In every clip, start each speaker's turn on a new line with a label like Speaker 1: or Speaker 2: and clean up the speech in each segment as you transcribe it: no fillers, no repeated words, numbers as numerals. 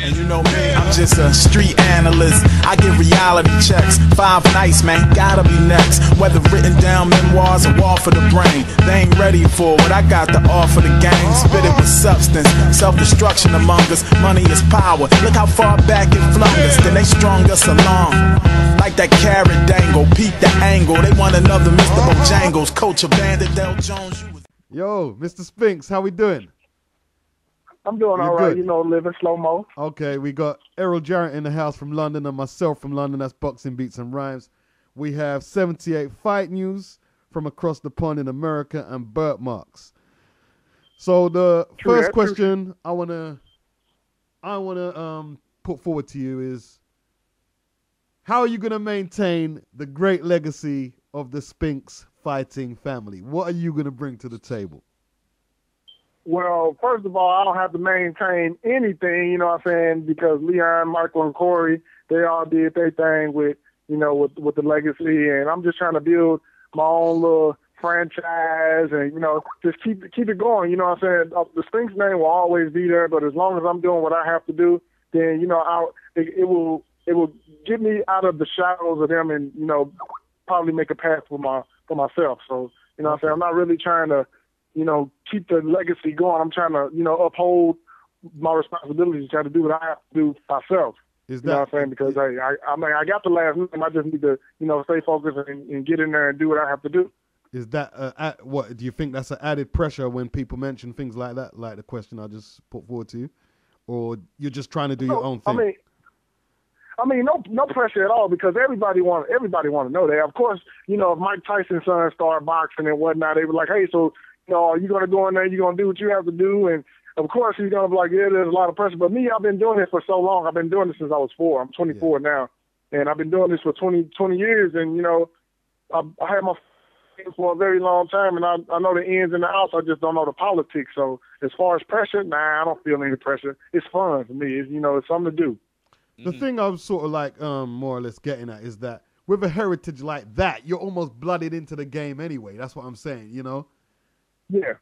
Speaker 1: And you know me, I'm just a street analyst. I get reality checks. 5 nights, man, gotta be next. Whether written down memoirs or war for the brain, they ain't ready for what I got to offer the game. Spit it with substance, self-destruction among us. Money is power. Look how far back it flung us. Then they strung us along like that carrot dangle. Peep the angle. They want another Mr. Bojangles. Coach of Bandit Del Jones.
Speaker 2: Yo, Mr. Spinks, how we doing?
Speaker 3: I'm doing all right, you know, living slow-mo.
Speaker 2: Okay, we got Errol Jarrett in the house from London and myself from London. That's Boxing Beats and Rhymes. We have 78 Fight News from across the pond in America and Bertmarx. So the first question I wanna put forward to you is, how are you gonna maintain the great legacy of the Spinks fighting family? What are you gonna bring to the table?
Speaker 3: Well, first of all, I don't have to maintain anything, you know what I'm saying, because Leon, Michael, and Cory, they all did their thing with, you know, with the legacy, and I'm just trying to build my own little franchise and, you know, just keep it going, you know what I'm saying. The Spinks name will always be there, but as long as I'm doing what I have to do, then, you know, it will get me out of the shadows of them and, you know, probably make a path for myself. So, you know what I'm saying, I'm not really trying to, you know, keep the legacy going. I'm trying to, you know, uphold my responsibilities, try to do what I have to do myself. You know what I'm saying? Because I mean, I got the last name. I just need to, you know, stay focused and get in there and do what I have to do.
Speaker 2: Is that what do you think that's an added pressure when people mention things like that, like the question I just put forward to you, or you're just trying to do your own thing?
Speaker 3: I mean, no pressure at all, because everybody want to know that. Of course, you know, if Mike Tyson's son started boxing and whatnot, they were like, hey, so, you know, are you going to go in there, you're going to do what you have to do? And, of course, he's going to be like, yeah, there's a lot of pressure. But me, I've been doing it for so long. I've been doing this since I was 4. I'm 24 now. And I've been doing this for 20 years. And, you know, I had my for a very long time, and I know the ins and the outs. I just don't know the politics. So as far as pressure, nah, I don't feel any pressure. It's fun for me. It's, you know, it's something to do.
Speaker 2: The thing I was sort of like more or less getting at is that with a heritage like that, you're almost blooded into the game anyway. That's what I'm saying, you know?
Speaker 3: Yeah.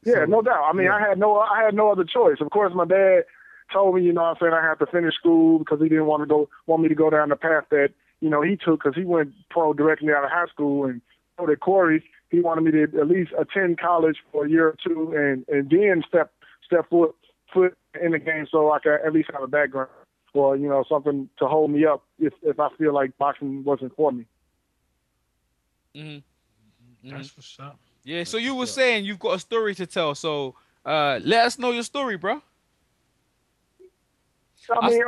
Speaker 3: Yeah, so, no doubt. I mean, I had no other choice. Of course, my dad told me, you know what I'm saying, I had to finish school because he didn't want me to go down the path that, you know, he took, because he went pro directly out of high school. And you know that Cory, he wanted me to at least attend college for a year or two and then step foot in the game so I could at least have a background or, you know, something to hold me up if I feel like boxing wasn't for me.
Speaker 4: That's what's up.
Speaker 5: Yeah, so you were saying you've got a story to tell, so let us know your story, bro.
Speaker 3: I mean,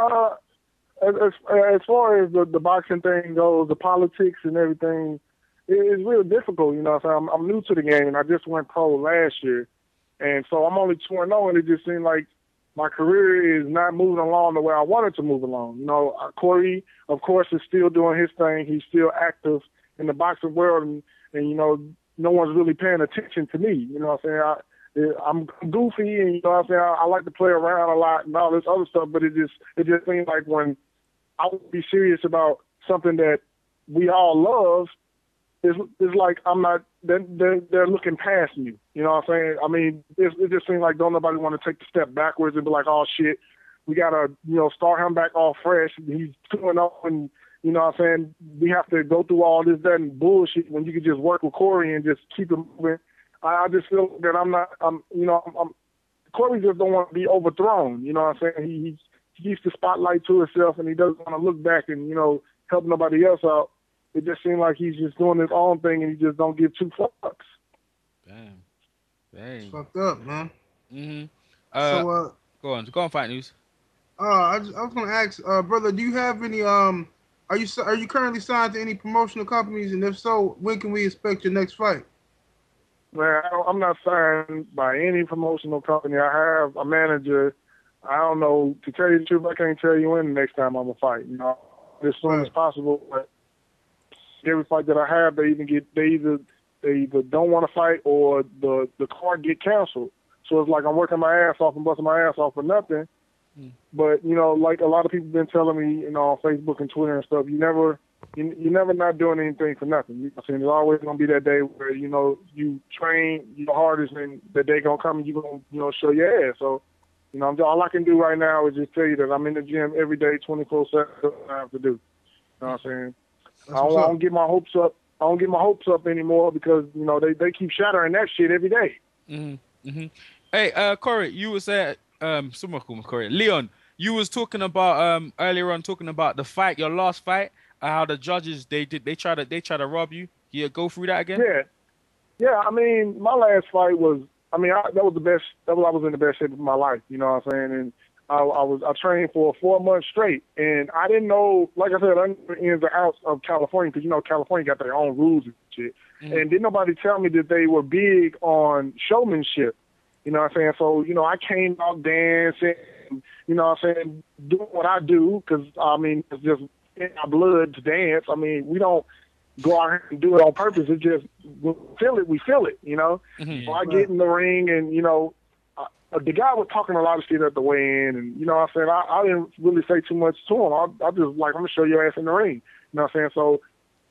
Speaker 3: as far as the boxing thing goes, the politics and everything, it's real difficult, you know. So I'm new to the game, and I just went pro last year, and so I'm only 2-0, and it just seemed like my career is not moving along the way I wanted to move along. You know, Cory, of course, is still doing his thing. He's still active in the boxing world, and you know, no one's really paying attention to me. You know what I'm saying? I'm goofy, and you know what I'm saying, I like to play around a lot and all this other stuff, but it just seems like when I would be serious about something that we all love, it's like I'm not. They're looking past me. You know what I'm saying? I mean, it just seems like don't nobody want to take the step backwards and be like, oh shit, we gotta, you know, start him back all fresh. He's 2-0, and you know what I'm saying, we have to go through all this, that, and bullshit when you can just work with Cory and just keep it moving. I just feel that Cory just don't want to be overthrown. You know what I'm saying? He keeps the spotlight to himself, and he doesn't want to look back and, you know, help nobody else out. It just seems like he's just doing his own thing, and he just don't give 2 fucks.
Speaker 5: Damn.
Speaker 4: It's fucked up, man.
Speaker 5: So, go on, Fight News.
Speaker 4: I was gonna ask, brother, do you have any are you currently signed to any promotional companies, and if so, when can we expect your next fight?
Speaker 3: Man, I'm not signed by any promotional company. I have a manager. I don't know, to tell you the truth, I can't tell you when the next time I'm gonna fight. You know, as soon as possible. But every fight that I have, they either don't want to fight or the card get canceled. So it's like I'm working my ass off and busting my ass off for nothing. But, you know, like a lot of people been telling me, you know, on Facebook and Twitter and stuff, you're never not doing anything for nothing. You know what I'm saying? There's always going to be that day where, you know, you train your hardest and the day going to come and you're going to, you know, show your ass. So You know, all I can do right now is just tell you that I'm in the gym every day, 24/7. I have to do. You know what I'm saying? I don't get my hopes up. I don't get my hopes up anymore because you know they keep shattering that shit every day.
Speaker 5: Hey, Cory, you was at someone called me Cory. Leon, you was talking about earlier on talking about the fight, your last fight, how the judges they try to rob you. Yeah, go through that again.
Speaker 3: Yeah. I mean, my last fight was. I mean, that was the best. I was in the best shape of my life. You know what I'm saying? And I trained for 4 months straight, and I didn't know. Like I said, I didn't know the ins and outs of California because you know California got their own rules and shit. And didn't nobody tell me that they were big on showmanship. You know what I'm saying? So you know, I came out dancing. You know what I'm saying? Doing what I do because I mean, it's just in our blood to dance. I mean, we don't go out here and do it on purpose. It just we feel it, you know. So I get in the ring, and you know, the guy was talking a lot of shit at the weigh-in, and you know what I'm saying. I didn't really say too much to him. I just like, I'm gonna show your ass in the ring. You know what I'm saying? So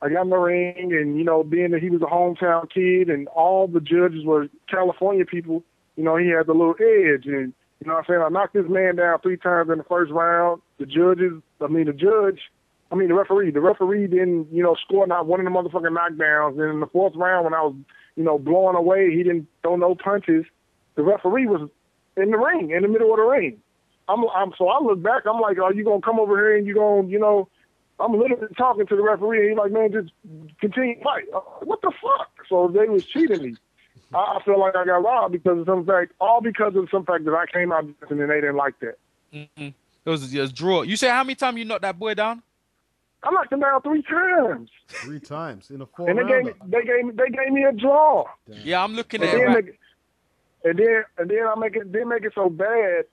Speaker 3: I got in the ring, and you know, being that he was a hometown kid, and all the judges were California people, you know, he had the little edge, and you know what I'm saying. I knocked this man down 3 times in the first round. The referee didn't, you know, score not one of the motherfucking knockdowns. And in the 4th round, when I was, you know, blowing away, he didn't throw no punches. The referee was in the ring, in the middle of the ring. So I look back, I'm like, are you going to come over here and you going to, you know, I'm literally talking to the referee, and he's like, man, just continue to fight. What the fuck? So they was cheating me. I feel like I got robbed because of some fact that I came out and they didn't like that.
Speaker 5: It was just draw. You say how many times you knocked that boy down?
Speaker 3: I knocked him down 3 times.
Speaker 2: 3 times in a 4
Speaker 3: and
Speaker 2: round.
Speaker 3: They gave me a draw.
Speaker 2: Damn.
Speaker 5: Yeah, I'm looking at it. Right.
Speaker 3: And then I make it so bad.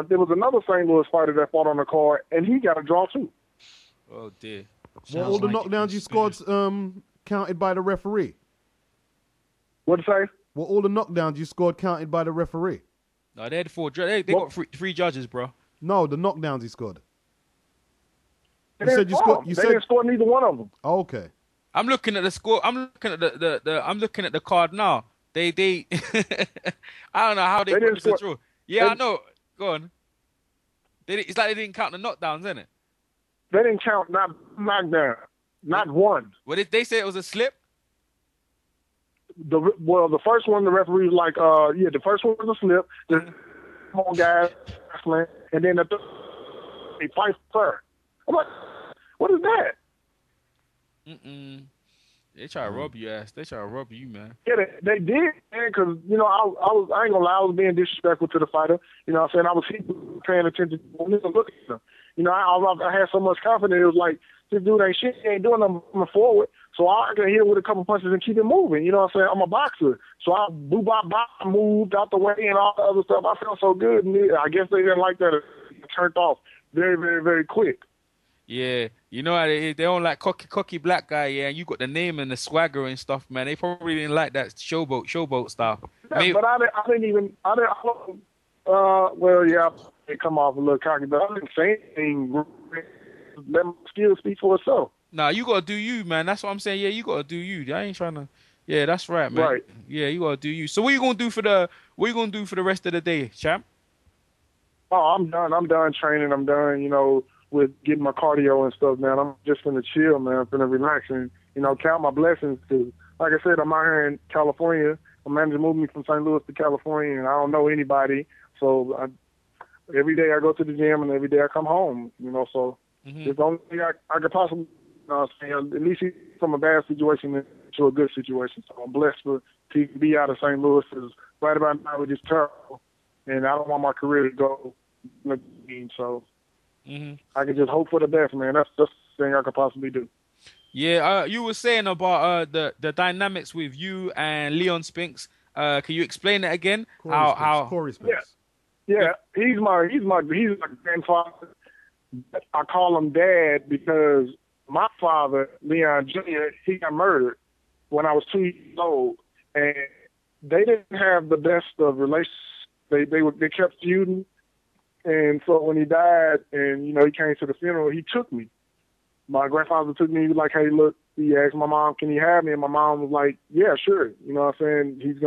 Speaker 3: There was another St. Louis fighter that fought on the card, and he got a draw too.
Speaker 5: Oh dear.
Speaker 2: Well, all the knockdowns you scored counted by the referee.
Speaker 3: What'd you say?
Speaker 2: Well, all the knockdowns you scored counted by the referee.
Speaker 5: No, they had 4. They got 3 judges, bro.
Speaker 2: No, the knockdowns he scored.
Speaker 3: They didn't score neither one of them.
Speaker 2: Oh, okay.
Speaker 5: I'm looking at the score. I'm looking at I'm looking at the card now. They I don't know how they put this in draw. Yeah, I know. Go on. It's like they didn't count the knockdowns, isn't it?
Speaker 3: They didn't count not knockdown, not one.
Speaker 5: Well, they say it was a slip.
Speaker 3: The first one, the referee was like, the first one was a slip. The small guy wrestling, and then he fight fair. I'm like, what is that?
Speaker 5: They try to rob you, ass. They try to rob you, man.
Speaker 3: Yeah, they did, man, because, you know, I ain't gonna lie, I was being disrespectful to the fighter. You know what I'm saying? I was paying attention to him, looking at him. You know, I had so much confidence. It was like, this dude ain't shit, he ain't doing nothing forward. So I can hit him with a couple punches and keep it moving. You know what I'm saying? I'm a boxer. So I moved out the way and all the other stuff. I felt so good. And I guess they didn't like that. It turned off very, very, very quick.
Speaker 5: Yeah, you know how they don't like cocky black guy. Yeah, and you got the name and the swagger and stuff, man. They probably didn't like that showboat stuff.
Speaker 3: Yeah, but I didn't. Well, yeah, it come off a little cocky, but I didn't say anything. Let my skill speak for itself.
Speaker 5: Nah, you gotta do you, man. That's what I'm saying. Yeah, you gotta do you. I ain't trying to. Yeah, that's right, man.
Speaker 3: Right.
Speaker 5: Yeah, you gotta do you. So what you gonna do for the rest of the day, champ?
Speaker 3: Oh, I'm done. I'm done training. I'm done. You know, with getting my cardio and stuff, man. I'm just gonna chill, man. I'm gonna relax and, you know, count my blessings. Cause like I said, I'm out here in California. My manager moved me from St. Louis to California, and I don't know anybody. So every day I go to the gym, and every day I come home. You know, so it's the only thing I could possibly, you know what I'm saying, at least from a bad situation to a good situation. So I'm blessed to be out of St. Louis. Cause right about now it's just terrible, and I don't want my career to go. So I can just hope for the best, man. That's the thing I could possibly do.
Speaker 5: Yeah, you were saying about the dynamics with you and Leon Spinks. Can you explain that again?
Speaker 2: Cory Spinks.
Speaker 3: Yeah, he's my grandfather. I call him Dad because my father, Leon Jr., he got murdered when I was 2 years old, and they didn't have the best of relations. They kept feuding. And so when he died and, you know, he came to the funeral, he took me. My grandfather took me. He was like, hey, look, he asked my mom, can he have me? And my mom was like, yeah, sure. You know what I'm saying?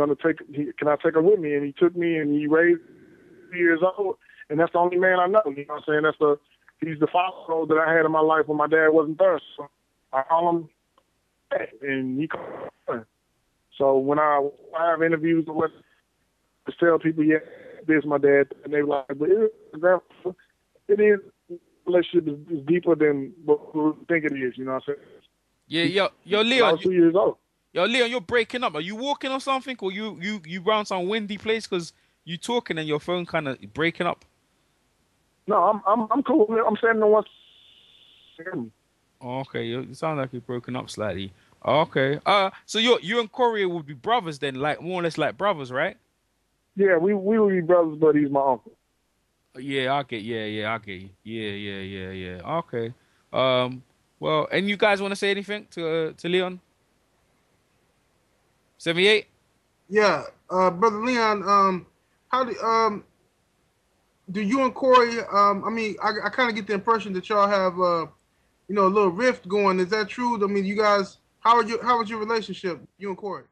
Speaker 3: Can I take her with me? And he took me and he raised years old, and that's the only man I know. You know what I'm saying? He's the father that I had in my life when my dad wasn't there. So I call him Dad, and he calls me. So when I have interviews or what, to tell people, yeah, this is my dad, and they like, but it is, relationship is deeper than what we think it is. You know what I'm saying?
Speaker 5: Yeah, yo,
Speaker 3: I
Speaker 5: Leon.
Speaker 3: was 2 years old.
Speaker 5: Yo, Leon, you're breaking up. Are you walking or something, or you round some windy place? Because you talking and your phone kind of breaking up.
Speaker 3: No, I'm cool. I'm standing on one.
Speaker 5: Oh, okay, you sound like you're broken up slightly. Okay. So you and Cory would be brothers then, like more or less like brothers, right?
Speaker 3: Yeah, we would be brothers, but he's my uncle.
Speaker 5: Yeah, I get. Yeah, I get you. Yeah. Okay. Well, and you guys want to say anything to Leon? 78.
Speaker 4: Yeah, brother Leon. How do you and Cory? I mean, I kind of get the impression that y'all have a little rift going. Is that true? I mean, you guys, how was your relationship, you and Cory?